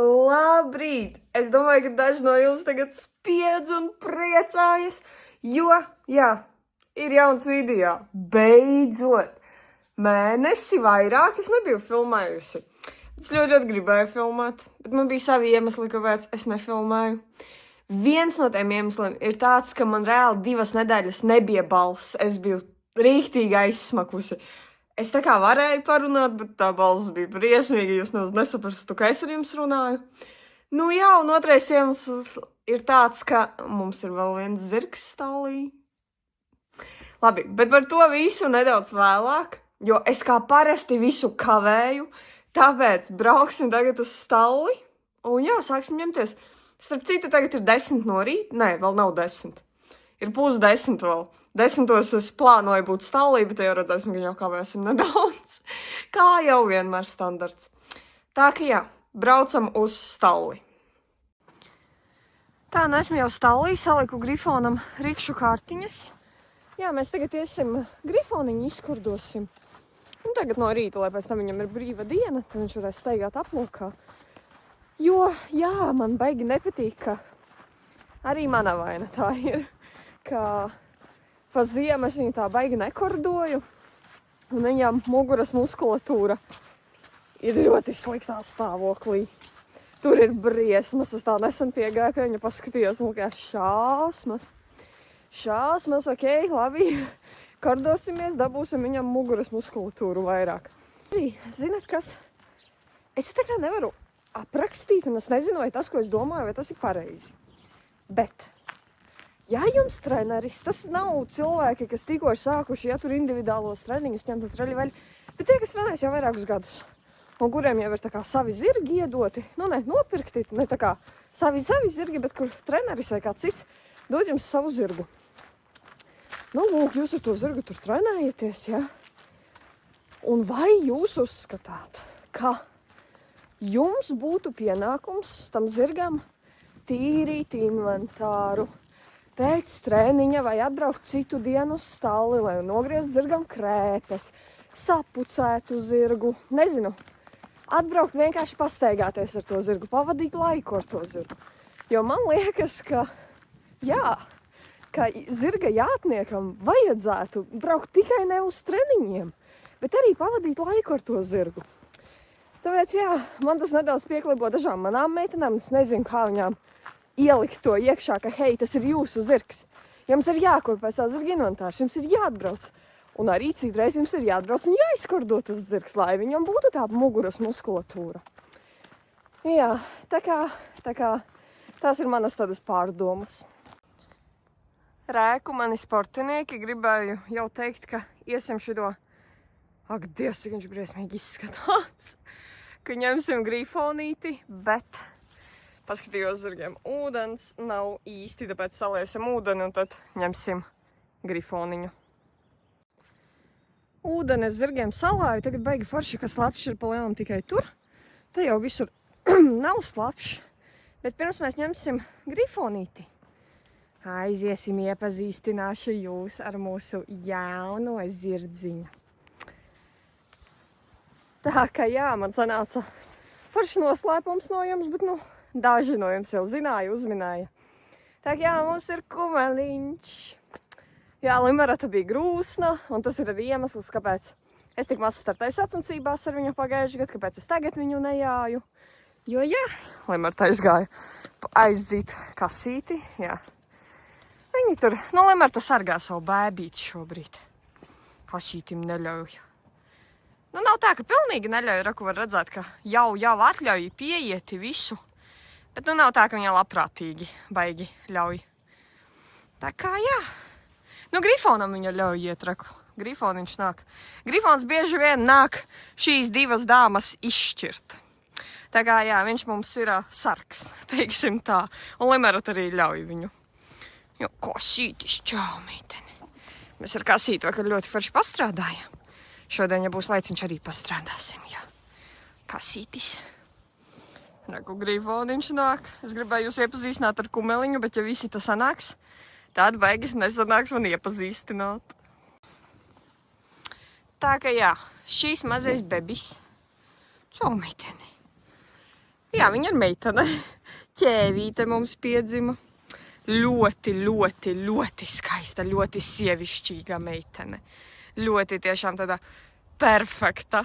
Labrīt! Es domāju, ka daži no jums tagad spiedz un priecājas, jo, jā, ir jauns video. Beidzot! Mēnesi vairāk es nebiju filmējusi. Es ļoti gribēju filmēt, bet man bija savi iemesli, kāpēc es nefilmēju. Viens no tiem iemesliem ir tāds, ka man reāli 2 nedēļas nebija balss. Es biju rīktīgi aizsmakusi. Es tā kā varēju parunāt, bet tā balss bija briesmīga, jūs nesaprastu, ka es ar jums runāju. Nu jā, un otrais iemesls ir tāds, ka mums ir vēl viens zirgs stallī. Labi, bet par to visu nedaudz vēlāk, jo es kā parasti visu kavēju, tāpēc brauksim tagad uz stalli, un jā, sāksim ņemties. Starp citu, tagad ir 10 no rīta, nē, vēl nav 10. Ir 9:30 vēl. 10 es plānoju būt stallī, bet jau redzēsim, ka jau kavēsim nedaudz. Kā jau vienmēr standarts. Tā ka jā, braucam uz stalli. Tā, nu esmu jau stallī, saliku Grifonam rikšu kārtiņas. Jā, mēs tagad iesim Grifoniņu izkurdosim. Un tagad no rīta, lai pēc tam viņam ir brīva diena, tad viņš varēs staigāt aplokā. Jo, jā, man baigi nepatīk, ka arī mana vaina tā ir, ka pa ziemu es viņu tā baigi nekordoju, un viņam muguras muskulatūra ir ļoti sliktā stāvoklī. Tur ir briesmas, es tā nesen piegāju pie viņa, paskatījos, un likās šausmas. Šausmas, ok, labi, kordosimies, dabūsim viņam muguras muskulatūru vairāk. Arī, zināt kas, es tā kā nevaru aprakstīt, un es nezinu, vai tas, ko es domāju, vai tas ir pareizi. Bet ja jums treneris, tas nav cilvēki, kas tikko ir sākuši, ja tur individuālos treniņus ņemt un treļi, bet tie, kas trenēs jau vairākus gadus, un kuriem jau ir tā kā savi zirgi iedoti, nu ne nopirkti, ne tā kā savi zirgi, bet kur treneris vai kāds cits dod jums savu zirgu. Nu, lūk, jūs ar to zirgu tur trenējaties, ja? Un vai jūs uzskatāt, ka jums būtu pienākums tam zirgam tīrīt inventāru pēc trēniņa vai atbraukt citu dienu uz stalli, lai nogriezt zirgam krēpes, sapucētu zirgu, nezinu, atbraukt vienkārši pastaigāties ar to zirgu, pavadīt laiku ar to zirgu. Jo man liekas, ka, jā, ka zirga jātniekam vajadzētu braukt tikai ne uz treniņiem, bet arī pavadīt laiku ar to zirgu. Tāpēc, jā, man tas nedaudz pieklibo dažām manām meitenām, es nezinu, kā viņām ielikt to iekšā, ka, hei, tas ir jūsu zirgs. Jums ir jākopē tā zirga inventārs, jums ir jāatbrauc. Un arī citreiz jums ir jāatbrauc un jāizkordo tas zirgs, lai viņam būtu tā muguras muskulatūra. Jā, tā kā tās ir manas tādas pārdomas. Rēku mani sportinieki gribēju jau teikt, ka iesim šido, ak, Dievs, cik viņš briesmīgi izskatās, ka ņemsim Grifonīti, bet paskatījos zirgiem, ūdens nav īsti, tāpēc saliesim ūdeni un tad ņemsim Grifoniņu. Ūdeni es zirgiem salāju, tagad baigi forši, ka slapšs ir pa lielam tikai tur. Te jau visur nav slapšs, bet pirms mēs ņemsim Grifonīti. Aiziesim, iepazīstināšu jūs ar mūsu jauno zirdziņu. Tā ka jā, man sanāca forši noslēpums no jums, bet nu, daži no jums jau zināja, uzminēja. Tā kā jā, mums ir kumeliņš. Jā, Limerata bija grūsna, un tas ir arī iemesls, kāpēc es tik maz startēju sacensībās ar viņu pagājuši gadu, kāpēc es tagad viņu nejāju. Jo, jā, Limerata aizgāja aizdzīt kasīti, jā. Viņi tur, nu, Limerata sargā savu bēbīti šobrīd. Kasītim neļauj. Nu, nav tā, ka pilnīgi neļauj, raku var redzēt, ka jau atļauj pieieti visu. Bet nu nav tā, ka viņa labprātīgi baigi ļauj. Tā kā jā. Nu, Grifonam viņa ļauj iet, raku. Grifoniņš nāk. Grifons bieži vien nāk šīs 2 dāmas izšķirt. Tā kā jā, viņš mums ir sargs, teiksim tā. Un Limerata arī ļauj viņu. Jo, Kasītis, čau, meiteni. Mēs ar Kasīti vakar ļoti forši pastrādājām. Šodien, ja būs laiciņš, arī pastrādāsim, jā. Kasītis. Reku Grifoniņš nāk. Es gribēju jūs iepazīstināt ar kumeliņu, bet ja visi tas sanāks, tad baigi nesanāks man iepazīstināt. Tā ka jā, šīs mazais bebis, čau, meiteni, Jā, viņa ir meitene. Ķēvīte mums piedzima. Ļoti, ļoti, ļoti skaista, ļoti sievišķīga meitene. Ļoti tiešām tāda perfekta.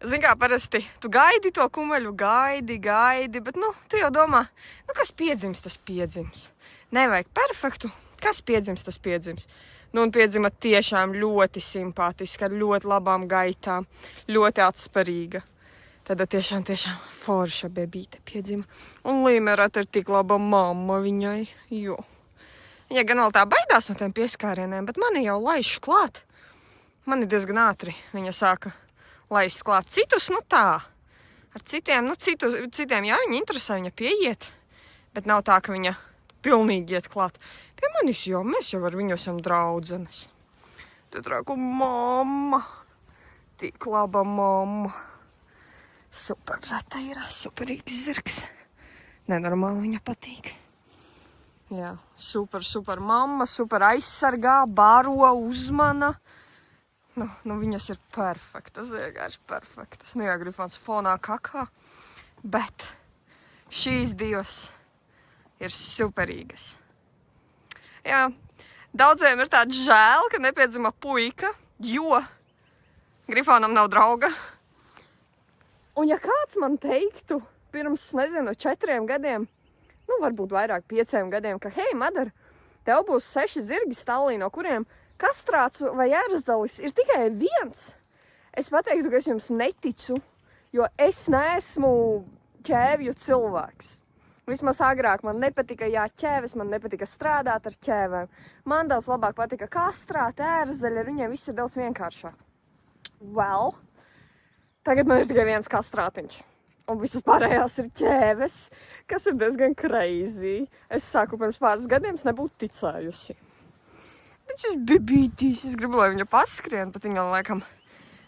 Zini kā, parasti tu gaidi to kumeļu, gaidi, bet, tu jau domā, kas piedzims, tas piedzims. Nevajag perfektu, kas piedzims, tas piedzims. Un piedzima tiešām ļoti simpātiska, ar ļoti labām gaitām, ļoti atsparīga. Tāda tiešām forša bebīte piedzima. Un Limerata ir tik laba mamma viņai, jo. Viņa gan vēl tā baidās no tiem pieskārieniem, bet mani jau laiž klāt. Mani diezgan ātri viņa sāka laist klāt citus, tā. Ar citiem, citiem, jā, viņa interesē, viņa pieiet. Bet nav tā, ka viņa pilnīgi iet klāt. Pie manis jau, mēs jau ar viņu esam draudzenes. Tad rāku mamma. Tik laba mamma. Super rata ir, superīgs zirgs. Nenormāli viņa patīk. Jā, super mamma, super aizsargā, baro, uzmana. Viņas ir perfektas, vienkārši perfektas. Jā, Grifons fonā kakā, bet šīs divas ir superīgas. Jā, daudziem ir tāds žēl, ka nepiedzima puika, jo Grifonam nav drauga. Un ja kāds man teiktu pirms, 4 gadiem, varbūt vairāk 5 gadiem, ka hei, Madara, tev būs 6 zirgi stallī, no kuriem kastrāts vai ērzalis ir tikai 1. Es pateiktu, ka es jums neticu, jo es neesmu ķēvju cilvēks. Vismaz agrāk man nepatika ķēves, man nepatika strādāt ar ķēvēm. Man daudz labāk patika kastrāt, ērzaļi, ar viņiem viss ir daudz vienkāršāk. Well, tagad man ir tikai 1 kastrātiņš. Un visas pārējās ir ķēves, kas ir diezgan crazy. Es saku, pirms pāris gadiem es nebūtu ticējusi. Bet šis bebītīs, es gribu, lai viņa paskrien, bet viņa, laikam,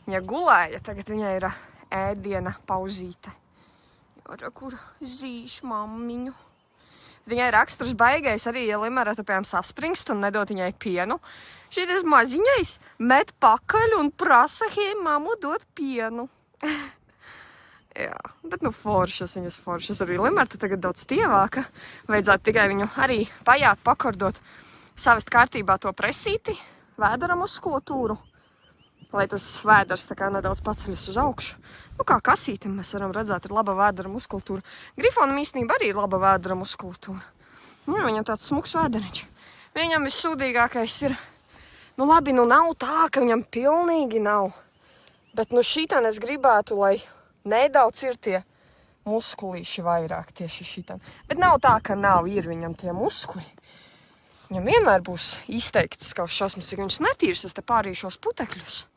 viņa gulēja. Tagad viņai ir ēdiena pauzīte. Kur zīšu mammiņu. Viņai raksturs baigais arī, ja Limerata, piemēram, saspringst un nedot viņai pienu. Šitas maziņais met pakaļ un prasa, hei, mamu, dot pienu. Jā, bet foršas, viņas foršas. Arī Limerata tagad daudz tievāka. Vajadzētu tikai viņu arī pajāt, pakordot, savest kārtībā to presīti, vēdera muskulatūru, lai tas vēders tā kā nedaudz paceļas uz augšu. Kā kasītim mēs varam redzēt, ir laba vēdera muskulatūra. Grifonam īstenībā arī ir laba vēdera muskulatūra. Viņam tāds smuks vēderiņš. Viņam vissūdīgākais ir, labi, nav tā, ka viņam pilnīgi nav. Bet šitan es gribētu, lai nedaudz ir tie muskulīši vairāk tieši šitan. Bet nav tā, ka nav, ir viņam tie muskuļi. Viņam vienmēr būs izteikts kaut šausmas, cik viņš netīrs, es te pārīšos putekļus.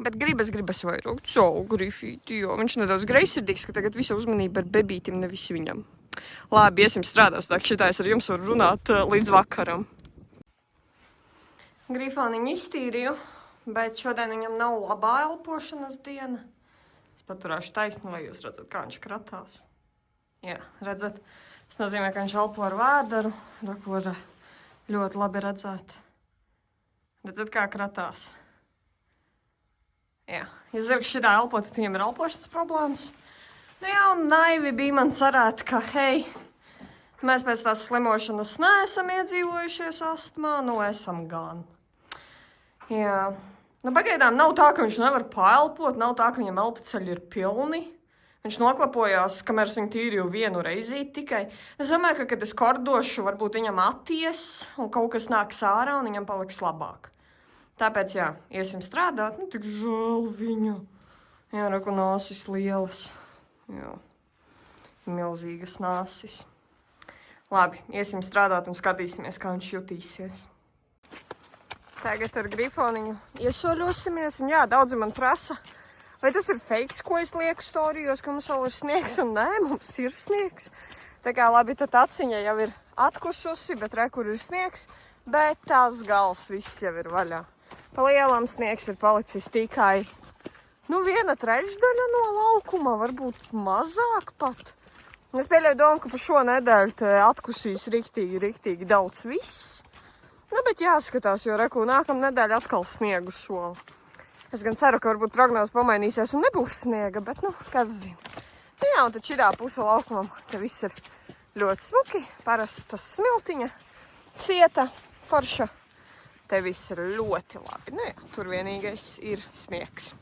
Bet gribas vairāk savu Grifīti, jo viņš nedaudz greizsirdīgs, ka tagad visa uzmanība ir bebītim, nevis viņam. Labi, iesim strādās, tā ka šitā es ar jums varu runāt līdz vakaram. Grifoniņu iztīrīju, bet šodien viņam nav labā elpošanas diena. Es paturēšu taisni, lai jūs redzat, kā viņš kratās. Jā, redzat, tas nozīmē, ka viņš elpo ar vēderu, ko var ļoti labi redzēt. Redzat, kā kratās. Jā, ja zirgs šitā elpo, tad viņam ir elpošanas problēmas. Jā, un naivi bija man cerēt, ka, hei, mēs pēc tās slimošanas neesam iedzīvojušies astmā, esam gan. Jā, pagaidām nav tā, ka viņš nevar paelpot, nav tā, ka viņam elpoceļi ir pilni. Viņš noklapojās, kamēr es viņu tīrīju 1 reizīti tikai. Es domāju, ka, kad es kordošu, varbūt viņam atties un kaut kas nāks ārā un viņam paliks labāk. Tāpēc, jā, iesim strādāt, tik žēl viņu. Jā, reku nāsis lielas. Jā, milzīgas nāsis. Labi, iesim strādāt un skatīsimies, kā viņš jutīsies. Tagad ar Grifoniņu iesoļosimies, un jā, daudzi man prasa, vai tas ir fakes, ko es lieku storijos, ka mums vēl ir sniegs, un nē, mums ir sniegs. Tā kā labi, tad aciņa jau ir atkususi, bet re, kur ir sniegs, bet tās gals viss jau ir vaļā. Pa lielam sniegs ir palicis tikai 1/3 no laukuma, varbūt mazāk pat. Es pieļauju domu, ka pa šo nedēļu te atkusīs riktīgi daudz viss. Bet jāskatās, jo reku nākamā nedēļa atkal sniegu sola. Es gan ceru, ka varbūt prognozes pamainīsies un nebūs sniega, bet kas zina. Jā, un tad šitā puse laukumam, te viss ir ļoti smuki, parasta smiltiņa, cieta, forša. Te viss ir ļoti labi. Nu jā, tur vienīgais ir sniegs.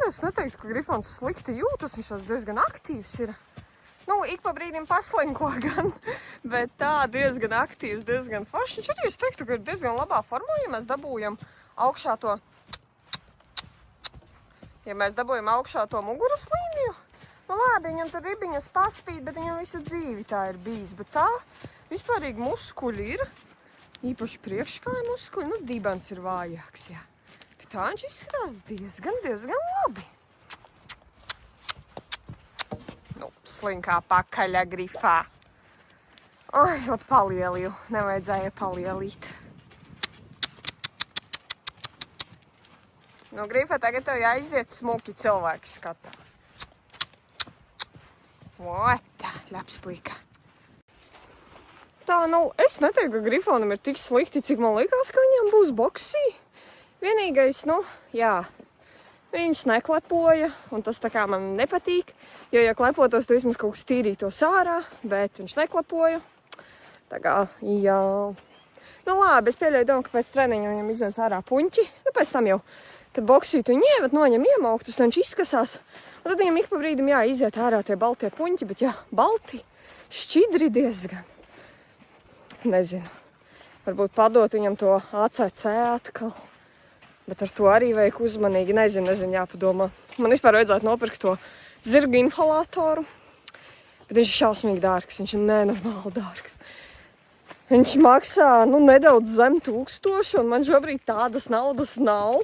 Es neteiktu, ka grifons slikti jūtas, viņš diezgan aktīvs ir. Nu, ik pa brīdim paslinko gan, bet tā diezgan aktīvs, diezgan foršs. Viņš arī es teiktu, ka ir diezgan labā formā, ja mēs dabūjam augšā to... Ja mēs dabūjam augšā to muguras līniju, nu labi, viņam tur ribiņas paspīd, bet viņam visu dzīvi tā ir bijis. Bet tā vispārīgi muskuļi ir, īpaši priekškāja muskuļi, nu dibens ir vājāks, jā. Bet tā viņš izskatās diezgan labi. Nu, slinkā pakaļa grifā. Ai, ot palielīju, nevajadzēja palielīt. Nu, Grifa, tagad tev jāiziet smuki, cilvēki skatās. Ota, labs puika. Tā, nu, es neteiktu, ka Grifonam ir tik slikti, cik man likās, ka viņam būs boksī. Vienīgais, nu, jā, viņš neklepoja, un tas tā kā man nepatīk, jo, ja klepotos, tu vismaz kaut kas tīrītos ārā, bet viņš neklepoja. Tā kā, jā. Nu, labi, es pieļauju domu, ka pēc treniņa viņam iznās ārā puņķi, nu, pēc tam jau. Kad boksītu viņu ievad, noņem iemauktus, tad viņš izskasās. Un tad viņam ik pa brīdim iziet ārā tie baltie puņķi, bet jā, balti, šķidri diezgan. Nezinu. Varbūt padot viņam to ACC atkal. Bet ar to arī vajag uzmanīgi. Nezinu, jāpadomā. Man vispār vajadzētu nopirkt to zirgu inhalatoru. Bet viņš ir šausmīgi dārgs, viņš ir nenormāli dārgs. Viņš maksā, nu, nedaudz zem 1000, un man šobrīd tādas naudas nav.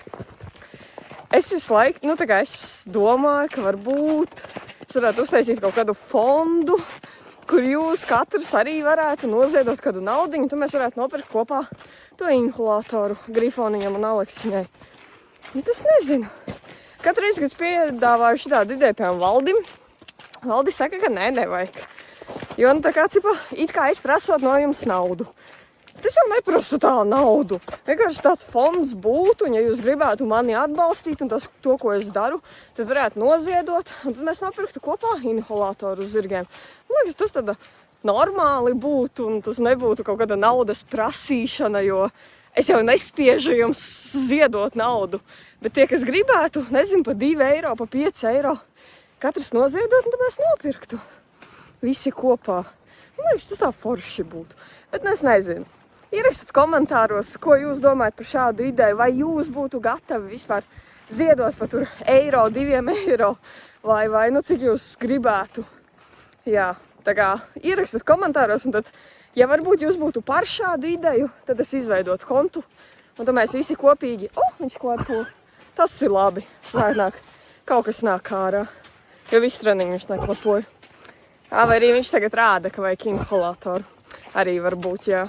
Es visu laiku, nu tā kā es domāju, ka varbūt es varētu uztaisīt kaut kādu fondu, kur jūs katrs arī varētu noziedot kādu naudiņu, tad mēs varētu nopirkt kopā to inhalatoru Grifoniņam un Aleksiņai. Un tas nezinu. Katru reizi, kad es piedāvāju šitādu ideju piemēram Valdim, Valdis saka, ka nē, nevajag. Jo, nu tā kā, it kā es prasot no jums naudu. Es jau neprasu tā naudu. Vienkārši tāds fonds būtu, un ja jūs gribētu mani atbalstīt un to, ko es daru, tad varētu noziedot, un tad mēs nopirktu kopā inhalatoru uz zirgiem. Man liekas, tas tāda normāli būtu, un tas nebūtu kaut kāda naudas prasīšana, jo es jau nespiežu jums ziedot naudu. Bet tie, kas gribētu, nezinu, pa 2 eiro, pa 5 eiro, katrs noziedot, un tad mēs nopirktu. Visi kopā. Man liekas, tas tā forši būtu. Bet es nezinu. Ierakstiet komentāros, ko jūs domājat par šādu ideju, vai jūs būtu gatavi vispār ziedot pa tur eiro, 2 eiro, vai nu cik jūs gribētu. Jā, tā kā ierakstiet komentāros, un tad, ja varbūt jūs būtu par šādu ideju, tad es izveidotu kontu, un tad mēs visi kopīgi, viņš klepo. Tas ir labi, slēdnāk, kaut kas nāk ārā, jo visu treniņu viņš neklepoja. Vai arī viņš tagad rāda, ka vajag inhalatoru. Arī varbūt, jā.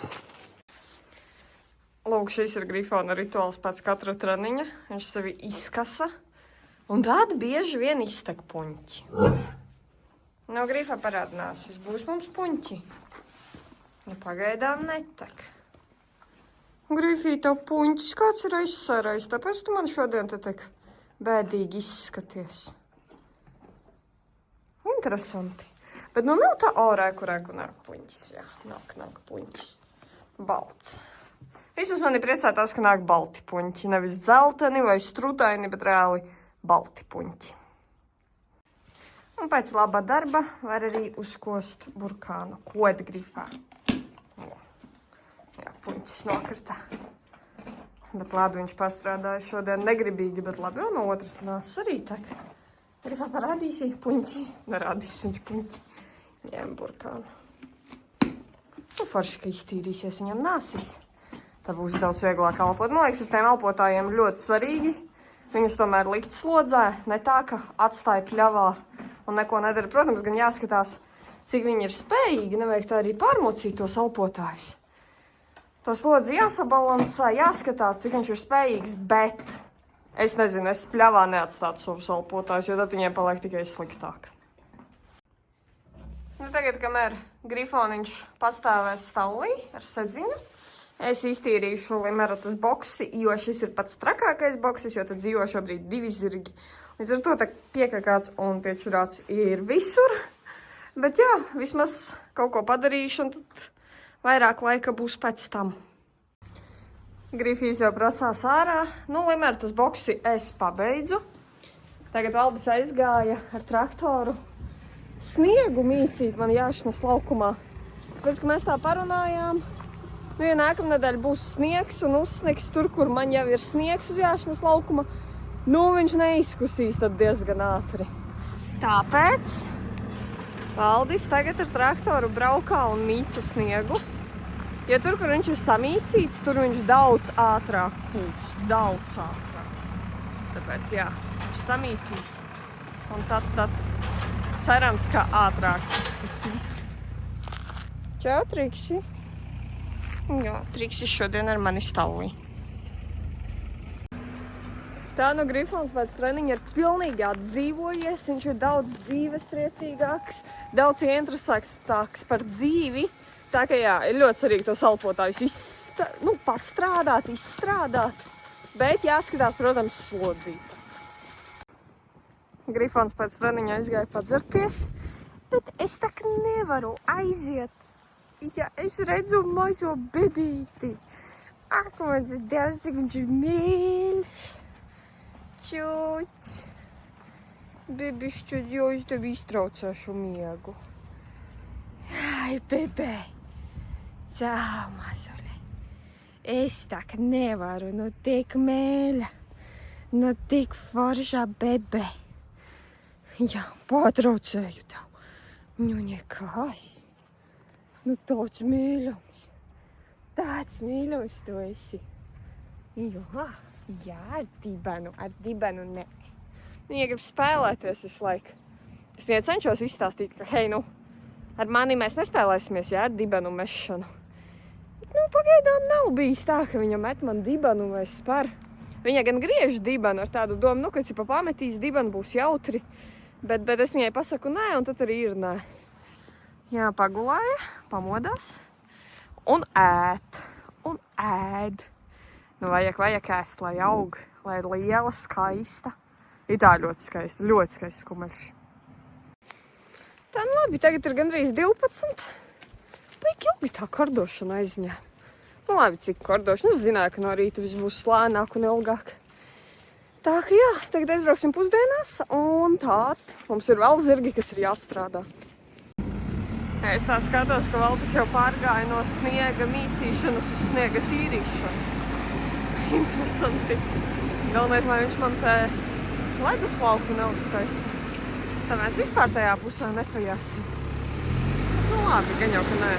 Lūk, šis ir Grifona rituāls pēc katra treniņa. Viņš sevi izkasa. Un tad bieži vien iztek puņķi. Nu, Grifa parādinās, būs mums puņķi. Nu, pagaidām netek. Grifī, tev puņķis kāds ir aizsarājis, tāpēc tu man šodien te tik bēdīgi izskaties. Interesanti. Bet nu nav tā reku nāk puņķis, jā. Nāk puņķis. Balts. Vismaz mani priecā tās, ka nāk balti puņķi. Nevis dzelteni vai strutaini, bet reāli balti puņķi. Un pēc laba darba var arī uzkost burkānu kodgrifā. Jā, puņķis nokrita. Bet labi, viņš pastrādāja šodien negribīgi, bet labi, un no otras nāc arī tak. Grifā parādīsi puņķi. Nerādīs viņš puņķi. Ņem burkānu. Nu, forši, ka iztīrīsies viņam nāsīt. Tā būs daudz vieglāk elpot. Man liekas, ar tiem elpotājiem ļoti svarīgi. Viņus tomēr likt slodzē, ne tā, ka atstāja pļavā un neko nedara. Protams, gan jāskatās, cik viņi ir spējīgi. Nevajag tā arī pārmocīt tos elpotājus. To slodzi jāsabalansē, jāskatās, cik viņš ir spējīgs, bet es nezinu, es pļavā neatstātu savus elpotājus, jo tad viņiem paliek tikai sliktāk. Nu, tagad, kamēr Grifoniņš pastāvēs stāvlī ar sedziņu, Es iztīrīšu Limerotas boksi, jo šis ir pats trakākais boksis, jo tad dzīvo šobrīd 2 zirgi. Līdz ar to tā piekakāts un piečurāts ir visur. Bet jā, vismaz kaut ko padarīšu, un tad vairāk laika būs pēc tam. Grifīs jau prasās ārā. Nu, Limerotas boksi es pabeidzu. Tagad Valdis aizgāja ar traktoru sniegu mīcīt man jāšanas laukumā. Pēc, ka mēs tā parunājām, nu, ja nākamnedēļ būs sniegs un uzsniegs tur, kur man jau ir sniegs uz jāšanas laukuma, nu, viņš neizkusīs tad diezgan ātri. Tāpēc Valdis tagad ar traktoru braukā un mīca sniegu. Ja tur, kur viņš ir samīcīts, tur viņš daudz ātrāk kūps, daudz ātrāk. Tāpēc, jā, viņš samīcīs un tad cerams, ka ātrāk kūsīs. Čau, Triksi! Jā, Triksi šodien ar mani stāvī. Tā nu Grifons pēc treniņa ir pilnīgi atdzīvojies, viņš ir daudz dzīves priecīgāks, daudz interesētāks par dzīvi. Tā ka jā, ir ļoti svarīgi tos elpotājus pastrādāt, izstrādāt, bet jāskatās, protams, slodzīt. Grifons pēc treniņa aizgāja padzerties, bet es tak nevaru aiziet. Ja es redzu mazo bebīti. Ak, man Dievs, cik viņš ir mīļš. Čuč. Bebišķi, jo es tev iztraucēšu miegu. Ai, bebē. Čau, mazule. Es tak nevaru, nu tik mēļa. Nu tik foršā bebē. Jā, patraucēju tev. Nu nekas. Nu, tāds mīļums. Tāds mīļums tu esi. Jā, ar dibenu ne. Viņa grib spēlēties visu laiku. Es viņai cenšos izstāstīt, ka, hei, nu, ar mani mēs nespēlēsimies, jā, ar dibenu mešanu. Bet, nu, pagaidām nav bijis tā, ka viņa met man dibenu vai spar. Viņa gan griež dibenu ar tādu domu, nu, kad si pametīs dibenu, būs jautri. Bet es viņai pasaku nē, un tad arī ir nē. Jā, pagulāja, pamodās un ēd. Nu, vajag ēst, lai aug, lai ir liela, skaista. Ir tā ļoti skaists skumeļš. Tā, nu labi, tagad ir gandrīz 12. Baigi ilgi tā kordošana aizņēma. Nu labi, cik kordošana? Es zināju, ka no rīta viss būs slēnāk un ilgāk. Tā ka jā, tagad aizbrauksim pusdienās, un tād mums ir vēl zirgi, kas ir jāstrādā. Es tā skatos, ka Valdis jau pārgāja no sniega mīcīšanas uz sniega tīrīšanu. Interesanti. Galvenais, lai viņš man te leduslauku neuztaisa. Tā mēs vispār tajā pusē nepajāsim. Nu labi, gan jau, ka nē.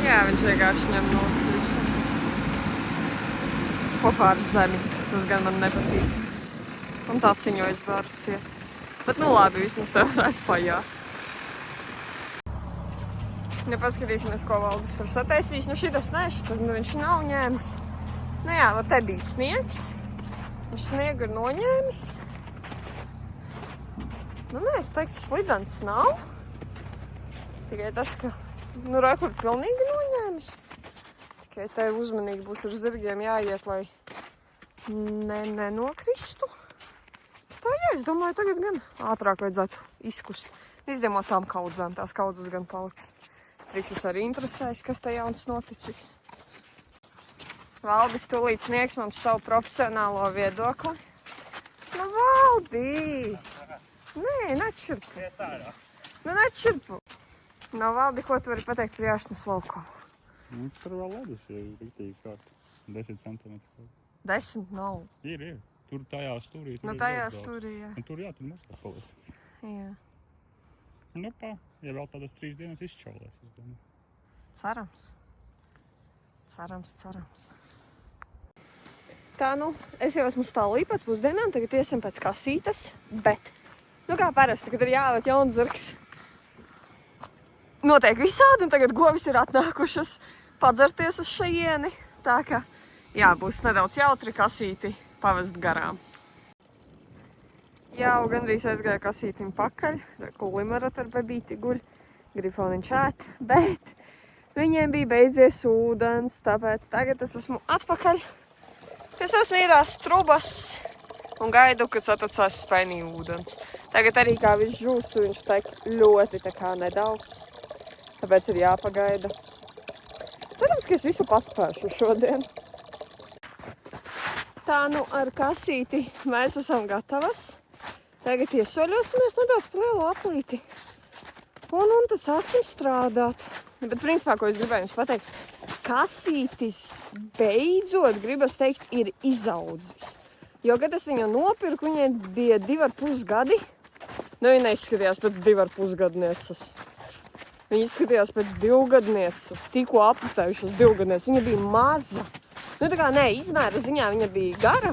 Jā, viņš vienkārši ņem nost visu. Kopā ar zemi. Tas gan man nepatīk. Un tā ciņojas bāru ciet. Bet nu labi, vismaz tev varēs pajāt. Ja paskatīsimies, ko Valdis tur sataisīs. Nu šitas ne, šitas viņš nav ņēmis. Nu jā, nu te bija sniegs. Viņš sniegu ir noņēmis. Nu nē, es teiktu, slidens nav. Tikai tas, ka, nu rekur pilnīgi noņēmis. Tikai te uzmanīgi būs ar zirgiem jāiet, lai nenokristu. Tā jā, es domāju, tagad gan ātrāk vajadzētu izkust. Izņemot tām kaudzēm, tās kaudzes gan paliks. Triksis arī interesēs, kas te jauns noticis. Valdis tūlīt sniegs mums savu profesionālo viedokli. Nu, Valdi! Nē, nečurpu. Nu, nečurpu. No Valdi, ko tu vari pateikt par jāšanas laukumu? Nu, tur vēl ledus ir riktīgi kārt. 10 centimetri. 10 nav. Ir. Tur tajā stūrī. Nu, tajā stūrī, jā. Un tur jā, tur mazāk paliek. Jā. Nu, ja vēl tādas 3 dienas izčaulēs, es domāju. Cerams. Tā, nu, es jau esmu stāvī pēc pusdienām, tagad iesim pēc kasītes, bet, nu kā parasti, kad ir jāvet jauns zirgs. Notiek visādi, un tagad govis ir atnākušas padzerties uz šajieni, tā ka, jā, būs nedaudz jautri kasīti pavest garām. Jau gandrīz aizgāja kasītim pakaļ, ko Limarat ar bebīti guļ, Grifoniņš ēt, bet viņiem bija beidzies ūdens, tāpēc tagad es esmu atpakaļ pie savas mīļās trubas un gaidu, kad satacās spainī ūdens. Tagad arī kā viņš žūst, viņš tek ļoti tā kā nedaudz, tāpēc ir jāpagaida. Cerams, ka es visu paspēšu šodien. Tā nu ar kasīti mēs esam gatavas. Tagad iesoļosimies nedaudz pa lielu aplīti. Un tad sāksim strādāt. Bet principā, ko es gribēju jums pateikt, kasītis beidzot, gribas teikt, ir izaudzis. Jo, kad es viņu nopirku, viņai bija 2,5 gadi. Nu, viņa neizskatījās pēc 2,5 gadnieces. Viņa izskatījās pēc 2 gadnieces. Tikko apritējušas 2 gadnieces. Viņa bija maza. Nu, tā kā izmēra ziņā viņa bija gara,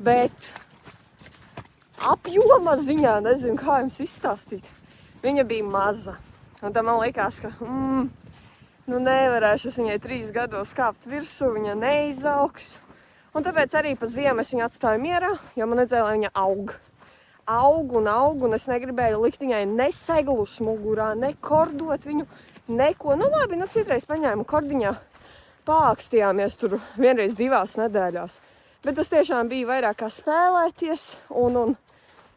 bet apjoma ziņā, nezinu, kā jums izstāstīt. Viņa bija maza. Un tad man likās, ka nu nevarēšu es viņai 3 gados kāpt virsū, viņa neizaugs. Un tāpēc arī pa ziemu es viņu atstāju mierā, jo man nedzēja, lai viņa aug. Aug, un es negribēju likt viņai ne seglus mugurā, ne kordot viņu, neko. Nu labi, nu citreiz paņēmu kordiņā, pākstījāmies tur vienreiz 2 nedēļās. Bet tas tiešām bija vairāk kā spēlēties,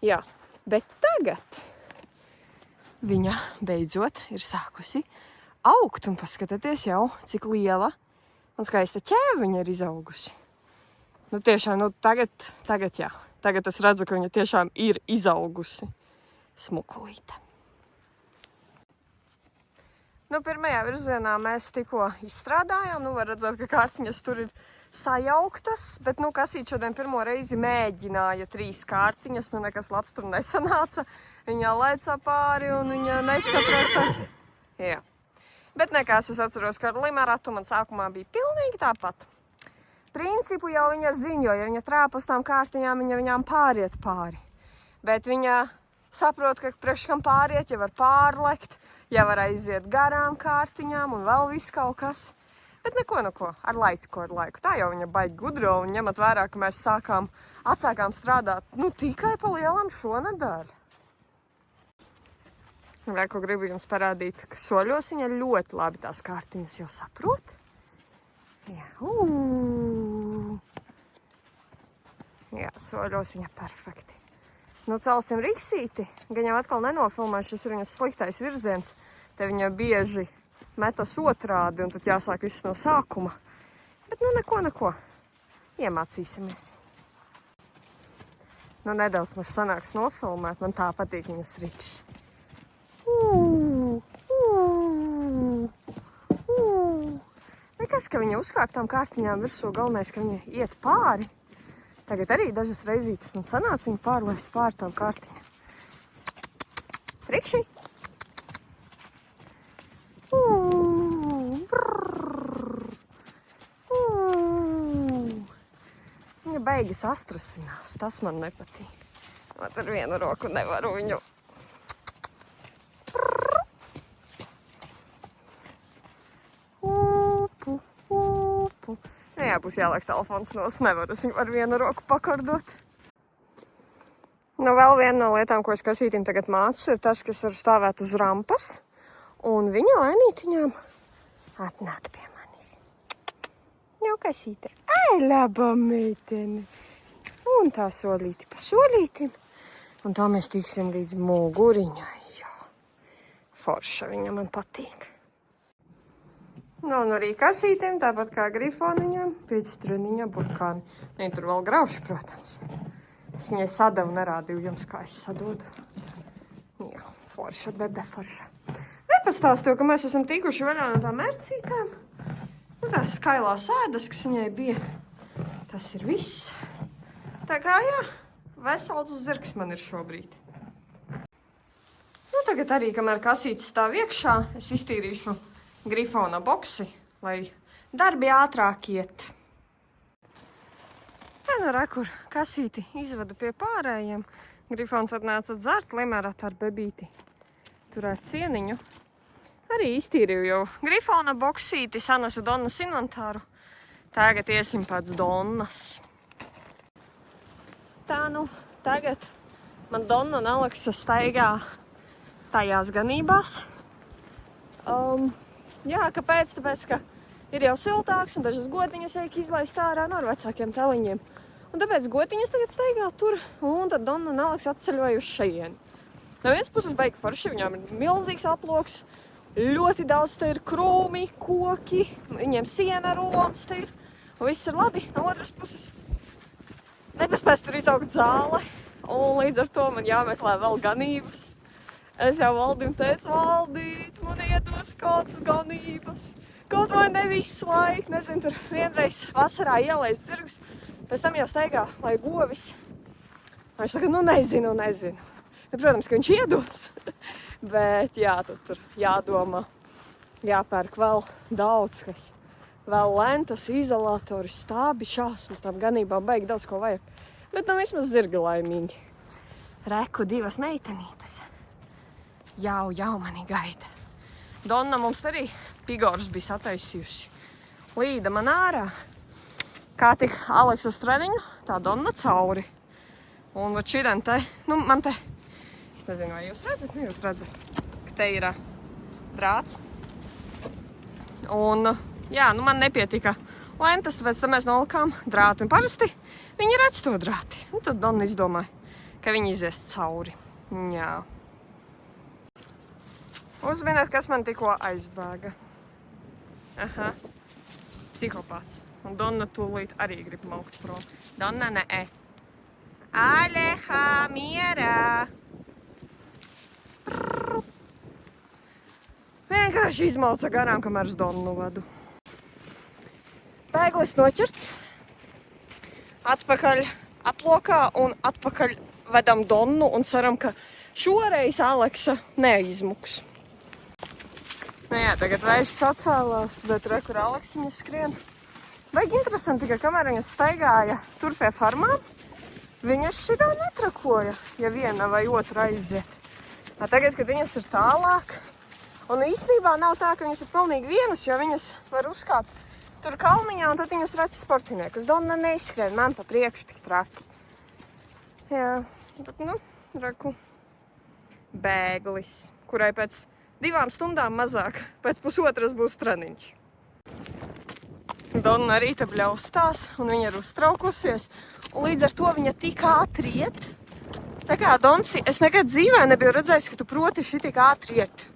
jā. Bet tagad viņa beidzot ir sākusi augt, un paskatieties jau, cik liela un skaista ķēve viņa ir izaugusi. Nu tiešām, nu tagad jā. Tagad es redzu, ka viņa tiešām ir izaugusi smukulīte. Nu, pirmajā virzienā mēs tikko izstrādājām. Nu, var redzēt, ka kārtiņas tur ir sajauktas, bet, nu, kasīt šodien pirmo reizi mēģināja 3 kārtiņas, nu, nekas labs tur nesanāca. Viņa leca pāri un viņa nesaprata. Jā. Bet nekās es atceros, ka ar Limaratu man sākumā bija pilnīgi tāpat. Principu jau viņa zina, jo, ja viņa trāpa uz tām kārtiņām, viņa viņām pāriet pāri. Bet viņa saprot, ka priekš kam pāriet, ja var pārlekt, ja var aiziet garām kārtiņām un vēl viss kaut kas. Bet neko, ar laiku. Tā jau viņa baigi gudro un ņemat vērā, ka mēs atsākām strādāt, nu, tikai pa lielam šonedēļ. Vai, ko gribu jums parādīt, ka soļos viņa ļoti labi tās kārtiņas jau saprot. Jā, jā, soļos viņa perfekti. Nu, celsim riksīti. Gan jau atkal nenofilmēšu, šis ir viņas sliktais virziens. Te viņa bieži metas otrādi, un tad jāsāk viss no sākuma. Bet, nu, neko. Iemācīsimies. Nu, nedaudz mums sanāks nofilmēt. Man tā patīk viņas rikši. Nekas, ka viņa uzkāp tām kārtiņām virsū, galvenais, ka viņa iet pāri. Tagad arī dažas reizītes man sanāca viņu pārlaist pāri tām kārtiņām. Rikši! Viņa beigas astrasinās, tas man nepatīk. Vat ar vienu roku nevaru viņu. Jā, būs jāliek telefons nost, nevaru es viņu ar vienu roku pakordot. Nu, vēl viena no lietām, ko es kasītim tagad mācu, ir tas, ka es varu stāvēt uz rampas, un viņa lēnītiņām atnāk pie manis. Nu, kasīte, ai, laba meitene. Un tā solīti pa solītim, un tā mēs tiksim līdz muguriņai, jā. Forša viņa man patīk. Nu, un arī kasītiem, tāpat kā grifoniņām, pieķistreniņā burkāni. Viņa tur vēl grauši, protams. Es viņai sadavu, nerādīju jums, kā es sadodu. Jā, forša, bebe, forša. Nepastāstīju, ka mēs esam tikuši vaļā no tām mērcītēm. Nu, tās skailās ēdas, kas viņai bija. Tas ir viss. Tā kā, jā, vesels zirgs man ir šobrīd. Nu, tagad arī, kamēr kasītes stāv iekšā, es iztīrīšu Grifona boksi, lai darbi ātrāk iet. Tā nu rekur, kasīti izvadu pie pārējiem. Grifons atnāca dzert, Limarat ar bebīti turēt sieniņu. Arī iztīrīju jau Grifona boksīti, sanesu Donnas inventāru. Tagad iesim pēc Donnas. Tā nu, tagad Man Donna un Aleksa staigā tajās ganībās. Jā, kāpēc? Tāpēc, ka ir jau siltāks un dažas gotiņas vajag izlaist ārā no ar vecākiem teliņiem. Un tāpēc gotiņas tagad staigā tur, un tad Donna un Aleksa atceļoja uz šejieni. No vienas puses baigi forši, viņām ir milzīgs aploks, ļoti daudz te ir krūmi, koki, viņiem siena rulons te ir, un viss ir labi. No otras puses nepaspēs tur izaugt zāle, un līdz ar to man jāmeklē vēl ganības. Es jau Valdim teicu, Valdīt, man iedos kādas ganības. Kaut vai ne visu laiku, nezinu, tur vienreiz vasarā ielaist zirgus, pēc tam jau staigā, lai govis. Viņš saka, nezinu. Protams, ka viņš iedos, bet jā, tur jādomā, jāpērk vēl daudz, kas vēl lentas, izolatori, stābi, šausmas, tām ganībām baigi daudz ko vajag. Bet vismaz zirgi laimīgi. Reku 2 meitenītes. Jau mani gaida. Donna mums arī pigors bija sataisījusi. Līda man ārā. Kā tik Aleksa uz treniņu, tā Donna cauri. Un šķiden te, man te, es nezinu, vai jūs redzat, jūs redzat, ka te ir drāts. Un, jā, man nepietika lentas, tāpēc mēs nolikām drātu. Un parasti viņi redz to drāti. Un tad Donna izdomāja, ka viņi izies cauri. Jā. Uzminiet, kas man tikko aizbēga. Aha. Psihopāts. Un Donna tūlīt arī grib maukt prom. Donna ne. Aleha, mierā! Vienkārši izmauca garām, kamēr es Donnu vadu. Bēglis noķerts. Atpakaļ aplokā un atpakaļ vedam Donnu un ceram, ka šoreiz Aleksa neizmuks. Jā, tagad vējš sacēlās, bet re, kur Aleksiņa skrien. Baigi interesanti, ka kamēr viņas staigāja tur pie farmām, viņas šitā netrakoja, ja viena vai otra aiziet. Tagad, kad viņas ir tālāk, un īstenībā nav tā, ka viņas ir pilnīgi vienas, jo viņas var uzkāpt tur kalniņā, un tad viņas redz sportiniekus. Donna neizskrien, man pa priekšu tik traki. Jā, bet, raku bēglis, kurai pēc 2 stundām mazāk, pēc pusotras būs treniņš. Donna arī te bļaustās, un viņa ir uztraukusies, un līdz ar to viņa tik ātri iet. Tā kā, Donci, es nekad dzīvē nebiju redzējis, ka tu proti šitik ātri iet.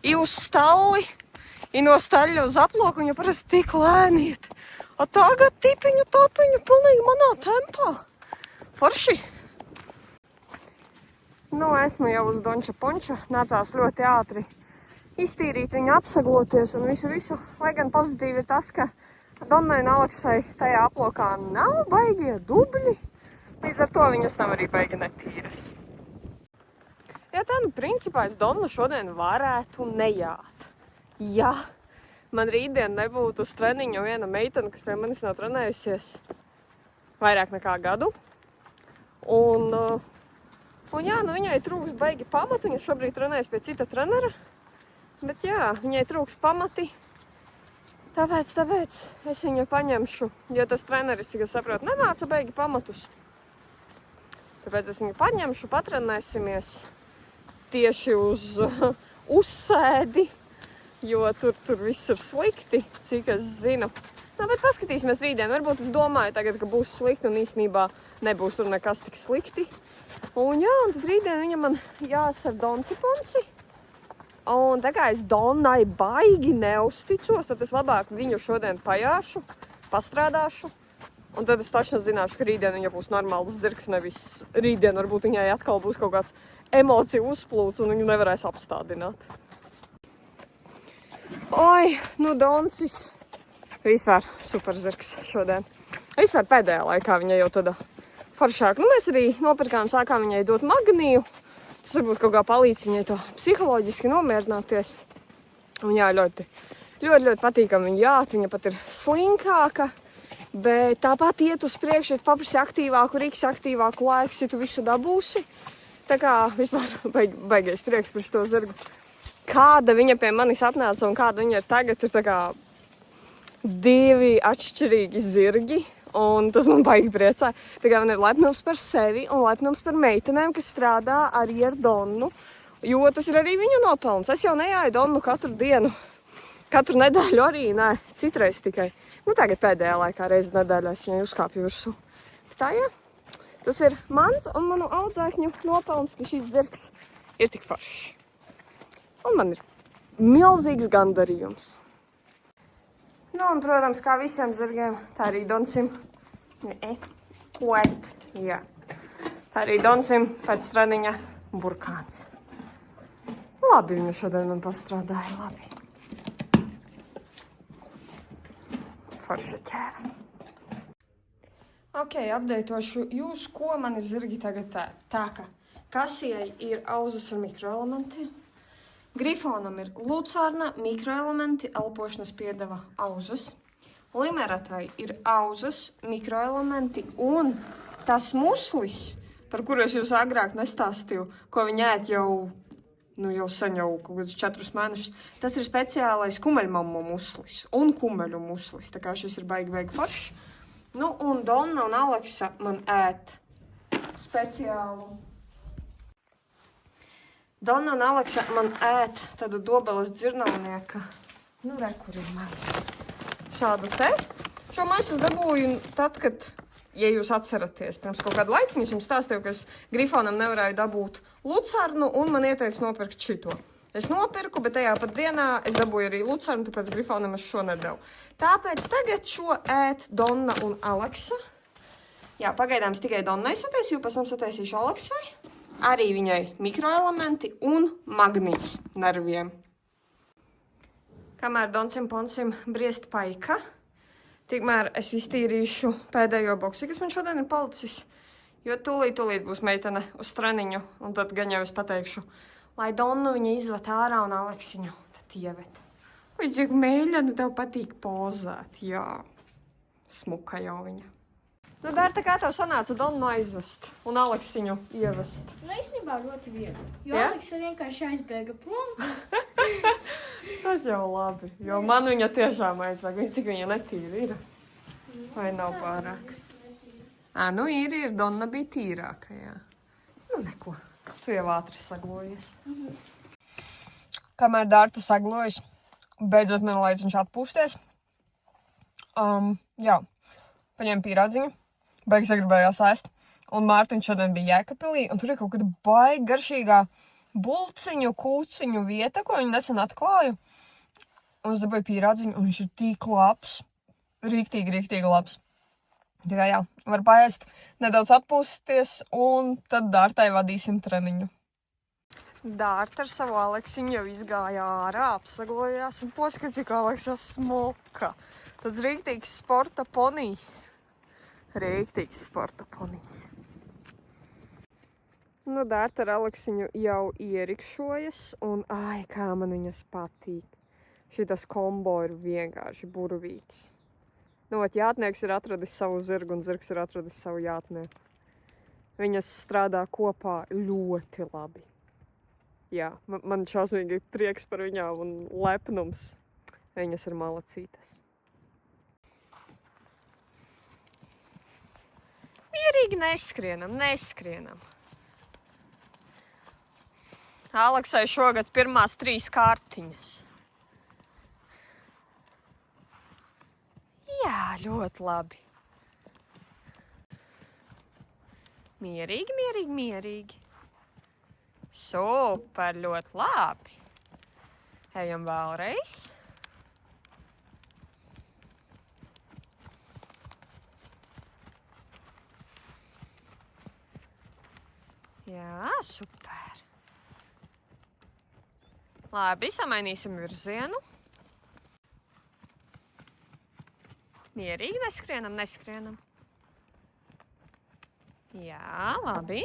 I uz stalli, i no staļļa uz aploku, viņa parasti tik lēni iet. A tagad tipiņu, pilnīgi manā tempā. Forši. Esmu jau uz Donča Ponča, nācās ļoti ātri iztīrīt viņu, apsagloties un visu. Lai gan pozitīvi ir tas, ka Donnai un Aleksai tajā aplokā nav baigie dubļi, līdz ar to viņas nav arī baigi netīras. Jā, tā principā es Donnu šodien varētu nejāt. Ja man rītdien nebūtu uz treniņu viena meitene, kas pie manis nav trenējusies vairāk nekā gadu. Un jā, viņai trūks baigi pamatu, viņa šobrīd trenējas pie cita trenera, bet jā, viņai trūks pamati, tāpēc es viņu paņemšu, jo tas treneris, cik es saprotu, nemāca baigi pamatus. Tāpēc es viņu paņemšu, patrenēsimies tieši uz uzsēdi, jo tur viss ir slikti, cik es zinu. Bet paskatīsimies rītdien, varbūt es domāju tagad, ka būs slikti un īstenībā nebūs tur nekas tik slikti. Un jā, un tad rītdien viņa man jāsar Donci Ponci. Un tā kā es Donnai baigi neusticos, tad es labāk viņu šodien pajāšu, pastrādāšu. Un tad es taču zināšu, ka rītdien viņa būs normāls zirgs, nevis rītdien varbūt viņai atkal būs kaut kāds emociju uzplūds un viņu nevarēs apstādināt. Oi, Doncis. Vispār super zirgs šodien. Vispār pēdējā laikā viņa jau tāda foršāk. Mēs arī nopirkām, sākām viņai dot magniju. Tas varbūt kaut kā palīdz viņai to psiholoģiski nomierināties. Un jā, ļoti patīkam viņa jāt. Viņa pat ir slinkāka, bet tāpat iet uz priekšu, ja paprasi aktīvāku, riks aktīvāku laiku, ja tu visu dabūsi. Tā kā vispār baigais prieks par šo zirgu. Kāda viņa pie manis atnāca un kāda viņa ir tagad, ir tā kā 2 atšķirīgi zirgi. un tas man baigi priecē. Tā kā man ir lepnums par sevi un lepnums par meitenēm, kas strādā arī ar Donnu, jo tas ir arī viņu nopelns. Es jau nejāju Donnu katru dienu, katru nedēļu arī, nē, citreiz tikai. Nu, tagad pēdējā laikā reizi nedēļā es viņai uzkāpju virsū. Bet tā, jā, tas ir mans un manu audzēkņu nopelns, ka šis zirgs ir tik foršs. Un man ir milzīgs gandarījums. Nu, un, protams, kā visiem zirgiem, tā arī Donsim. Jā. Tā arī Donsim pēc treniņa burkāns. Labi, viņu šodien man pastrādāja, labi. Forša ķēra. Ok, apdeitošu jūs, ko mani zirgi tagad tā, ka Kasijai ir auzas ar mikroelementiem. Grifonam ir lucārna, mikroelementi, elpošanas piedeva auzas. Limeratai ir auzas, mikroelementi un tas muslis, par kuru es jūs agrāk nestāstīju, ko viņi ēt jau sen jau kaut kādus 4 mēnešus. Tas ir speciālais kumeļmammu muslis un kumeļu muslis, tā kā šis ir baigi foršs. Nu, un Donna un Aleksa man ēt speciālu. Donna un Aleksa man ēt tādu dobeles dzirnavnieka. Nu, re, kur ir maiss. Šādu te. Šo maisu es dabūju tad, kad, ja jūs atceraties, pirms kaut kādu laiciņu es jums stāstīju, ka es Grifonam nevarēju dabūt lucārnu un man ieteica nopirkt šito. Es nopirku, bet tajā pat dienā es dabūju arī lucārnu, tāpēc Grifonam es šo nedevu. Tāpēc tagad šo ēt Donna un Aleksa. Jā, pagaidām es tikai Donnai sataisīju, pēc tam sataisīšu Aleksai. Arī viņai mikroelementi un magnīs nerviem. Kamēr Donsim Ponsim briest paika, tikmēr es iztīrīšu pēdējo boksi, kas man šodien ir palicis, jo tūlīt būs meitene uz treniņu, un tad gan jau es pateikšu, lai Donnu viņa izvet ārā un Aleksiņu tad ievet. Vai cik mēļana tev patīk pozēt, jā, smuka jau viņa. Nu, Dārta, kā tev sanāca Donnu aizvest un Aleksiņu ievest? Nu, īstenībā ļoti viegli, jo Ja? Aleksa vienkārši aizbēga prom. Tas jau labi, jo man viņa tiešām aizveg. Cik viņa netīra ir? Vai nav pārāk? Nu ir, Donna bija tīrāka, jā. Nu, neko. Tu jau ātri saglojies. Kamēr Dārta saglojas, beidzot man laiciņš atpūsties. Jā, paņem pīrādziņu. Beigas sagribējās ēst. Un Mārtiņš šodien bija Jēkabpilī, un tur ir kaut kāda baigi garšīgā bulciņu, kūciņu vieta, ko viņi nesen atklāju. Un es dabūju pīrādziņu, un viņš ir tik labs. Rīktīgi labs. Tā kā jā, var paēst, nedaudz atpūsties, un tad Dārtai vadīsim treniņu. Dārta ar savu Aleksiņu jau izgāja ārā, apsaglojās, un poskat, cik Aleksa smuka. Tas rīktīgs sporta ponijs. Rīktīgs sporta ponijs. Nu, Dārta ar Aleksiņu jau ierikšojas, un kā man viņas patīk. Šitas kombo ir vienkārši burvīgs. Nu, jātnieks ir atradis savu zirgu, un zirgs ir atradis savu jātnieku. Viņas strādā kopā ļoti labi. Jā, man šausmīgi prieks par viņām un lepnums. Viņas ir malacītas. Mierīgi neskrienam. Aleksai šogad pirmās 3 kārtiņas. Jā, ļoti labi. Mierīgi. Super, ļoti labi. Ejam vēlreiz. Jā, super. Labi, samainīsim virzienu. Mierīgi neskrienam. Jā, labi.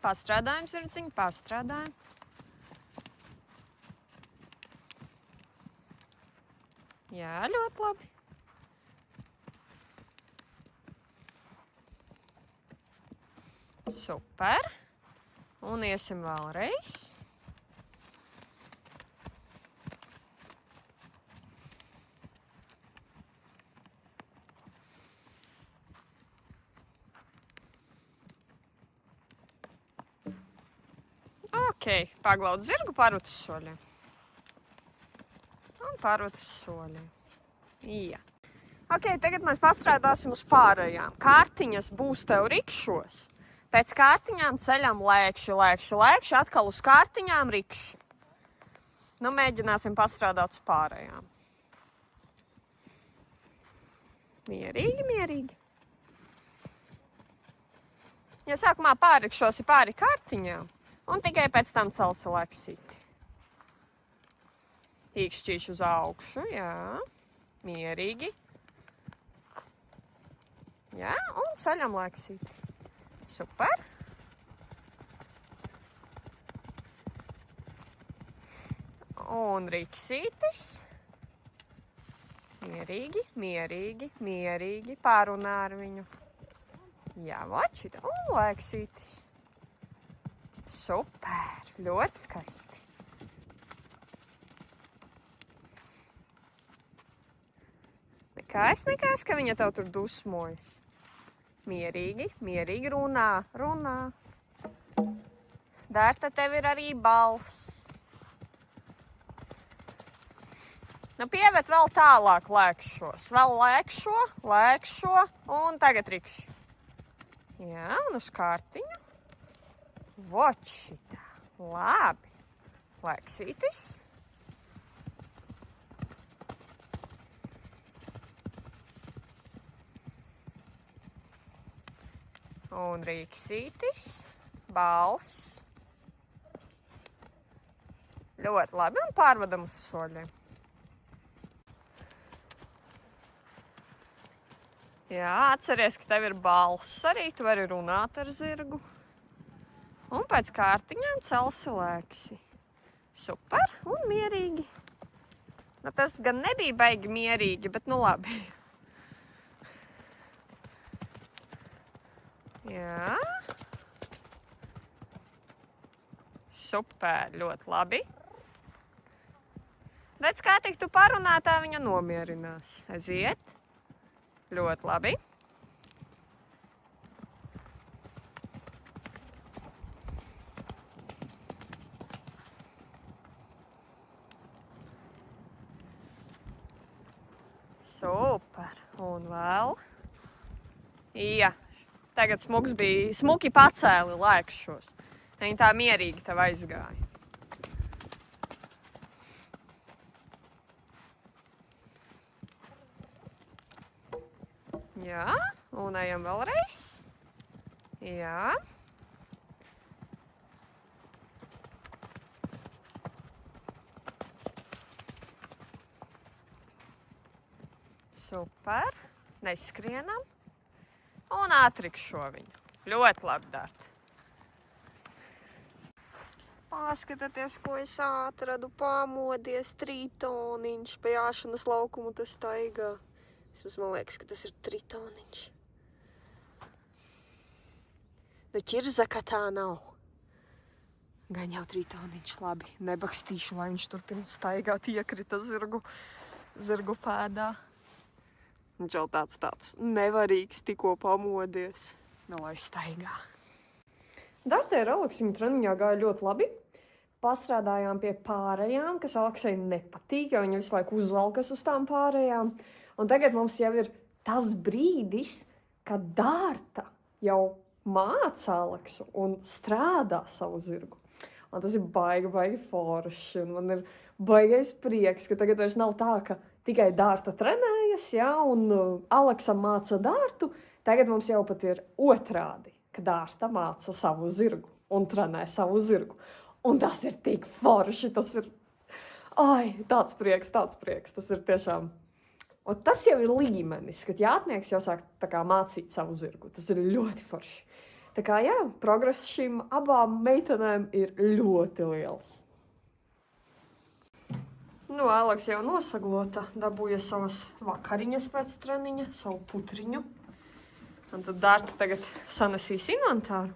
Pastrādājam, zirdziņu, pastrādājam. Jā, ļoti labi. Super. Un iesim vēlreiz. Ok, paglaud zirgu parūt uz soļiem. Un parūt uz soļiem. Jā. Ok, tagad mēs pastrādāsim uz pārējām. Kārtiņas būs tev rikšos. Pēc kārtiņām ceļam lēkši, atkal uz kārtiņām rikši. Nu, mēģināsim pastrādāt uz pārējām. Mierīgi. Ja sākumā pārrikšosi pāri kārtiņām, un tikai pēc tam celsi leksīti. Īkšķīši uz augšu, jā. Mierīgi. Jā, un ceļam leksīti. Super. Un riksītis. Mierīgi. Pārunā ar viņu. Jā, vačita. Un leksītis. Super. Ļoti skaisti. Nekas, ka viņa tev tur dusmojas. Mierīgi runā. Dārta, tev ir arī balss. Nu, pievet vēl tālāk lēkšos. Vēl lēkšo, un tagad rikši. Jā, un uz kārtiņu. Vočita. Labi. Leksītis. Un riksītis. Balss. Ļoti labi, un pārvadam uz soļiem. Jā, atceries, ka tev ir balss arī, tu vari runāt ar zirgu. Un pēc kārtiņām celsi lēksi. Super, un mierīgi. Nu, tas gan nebija baigi mierīgi, bet nu labi. Jā. Super, ļoti labi. Redz, kā tik tu parunā, tā viņa nomierinās. Aiziet. Ļoti labi. Super. Un vēl. Jā. Tagad smuki pacēli lēkšos. Viņi tā mierīgi tev aizgāja. Jā, un ejam vēlreiz. Jā. Super. Neskrienam. Un atrikšo viņu. Ļoti labi, Dārta. Paskatieties, ko es atradu. Pamodies tritoniņš. Pa jāšanas laukumu tas staigā. Man liekas, ka tas ir tritoniņš. Nu, ķirza, ka tā nav. Gan jau tritoniņš, labi. Nebakstīšu, lai viņš turpina staigāt, iekrita zirgu pēdā. Viņš jau tāds nevarīgs, tikko pamodies. Nu, lai staigā. Dārtai ar Aleksiņu treniņā gāja ļoti labi. Pastrādājām pie pārējām, kas Aleksei nepatīk, jo viņa visu laiku uzvalkas uz tām pārējām. Un tagad mums jau ir tas brīdis, kad Dārta jau māca Aleksu un strādā savu zirgu. Un tas ir baigi forši. Un man ir baigais prieks, ka tagad vairs nav tā, ka tikai Dārta trenējas, ja, un Aleksa māca Dārtu. Tagad mums jau pat ir otrādi, ka Dārta māca savu zirgu un trenē savu zirgu. Un tas ir tik forši, tas ir, tāds prieks. Tas ir tiešām. Un tas jau ir līmenis, kad jātnieks jau sāk tā kā mācīt savu zirgu. Tas ir ļoti forši. Tā kā jā, progress šīm abām meitenēm ir ļoti liels. Nu, Aleks jau nosaglota, dabūja savas vakariņas pēc treniņa, savu putriņu. Un tad Dārta tagad sanesīs inventāru,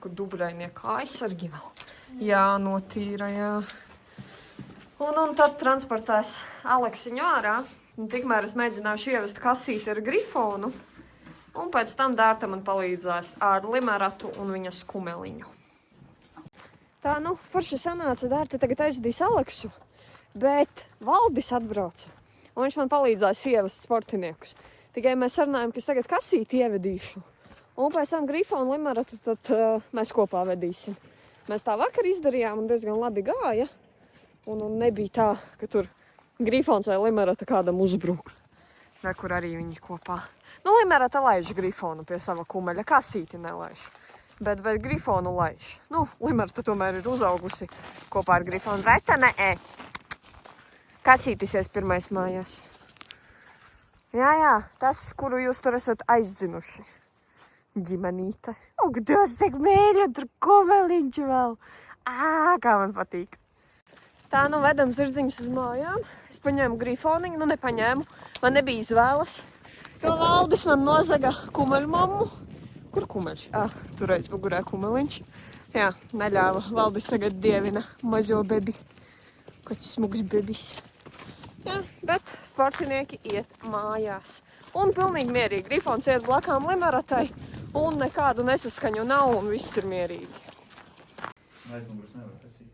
kur dubļainieku aizsargi vēl jānotīra, jā. Un tad transportēs Aleksiņu ārā. Un tikmēr es mēģināšu ievest kasīti ar grifonu, un pēc tam Dārta man palīdzēs ar limeratu un viņas kumeliņu. Tā, forši sanāca, Dārta tagad aizvedīs Aleksu, bet Valdis atbrauca. Un viņš man palīdzēja ievest sportiniekus. Tikai mēs sarunājam, ka es tagad kasīti ievedīšu. Un pēc tam Grifonu Limeratu tad mēs kopā vedīsim. Mēs tā vakar izdarījām un diezgan labi gāja. Un nebija tā, ka tur Grifons vai Limerata kādam uzbruk. Vai kur arī viņi kopā. Limerata laiž Grifonu pie sava kumeļa, kasīti nelaiž. Bet Grifonu laiž. Limerata tomēr ir uzaugusi kopā ar Grifonu. Retene, kasītis ies pirmais mājās. Jā, tas, kuru jūs tur esat aizdzinuši. Ģimenīte. Ak, Dievs, cik mīļi, tur kumeliņš vēl. Kā man patīk. Tā, vedam zirdziņus uz mājām. Es paņēmu Grifoniņu, nepaņēmu. Man nebija izvēles. Jo Valdis man nozaga kumeļu mammu. Kur kumeļš? Tur aiz mugurē kumeliņš. Jā, neļāva. Valdis tagad dievina mazo bebi. Kāds smugs bebis. Jā, bet sportinieki iet mājās. Un pilnīgi mierīgi. Grifons iet blakām Limeratai. Un nekādu nesaskaņu nav un viss ir mierīgi. Aizmugurs nevar kasīt.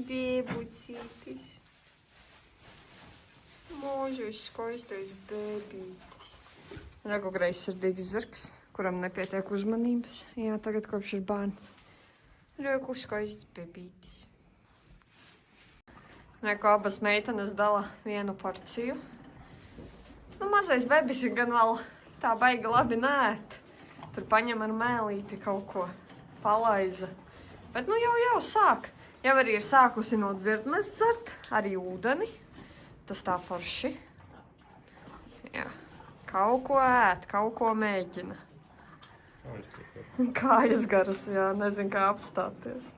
Bēbucītis. Mūžus skaistais bēbītis. Reku greizsirdīgs zirgs, kuram nepietiek uzmanības. Jā, tagad kopš ir bērns. Reku skaists bēbītis. Reku abas meitenes dala vienu porciju. Mazais bebis ir gan vēl tā baigi labi nēt. Tur paņem ar mēlīti kaut ko palaiza. Bet jau sāk. Jau arī ir sākusi no dzirdmes dzert, arī ūdeni. Tas tā forši. Jā. Kaut ko ēt, kaut ko mēģina. Kājas garas, jā, nezinu, kā apstāties.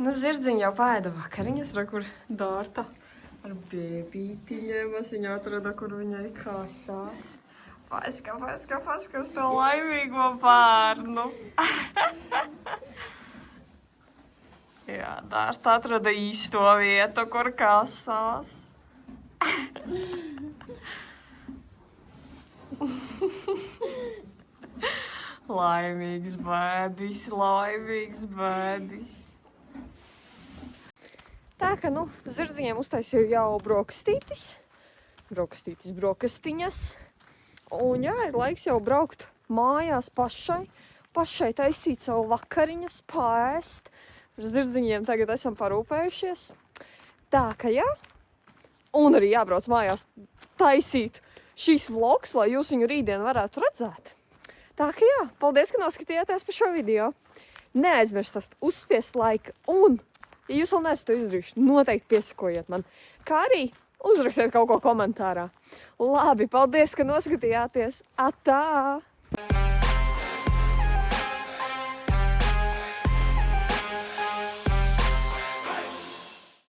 Zirdziņi jau paēda vakariņas, kur Dārta ar bēbīti ņēmas. Viņa atrada, kur viņai kasās. Paska uz to laimīgo bērnu. Jā, Dārta atrada īsto vietu, kur kasās. Laimīgs bēbis, laimīgs bēbis. Tā ka, zirdziņiem uztaisīju jau brokastītis. Brokastiņas. Un jā, ir laiks jau braukt mājās pašai. Pašai taisīt savu vakariņas, paēst. Ar zirdziņiem tagad esam parūpējušies. Tā ka jā. Un arī jābrauc mājās taisīt šīs vlogs, lai jūs viņu rītdien varētu redzēt. Tā ka jā, paldies, ka noskatījāties par šo video. Neaizmirstat uzspiest laiku un, ja jūs vēl neesat to izdarījuši, noteikti piesakojiet man. Kā arī uzrakstiet kaut ko komentārā. Labi, paldies, ka noskatījāties. Atā!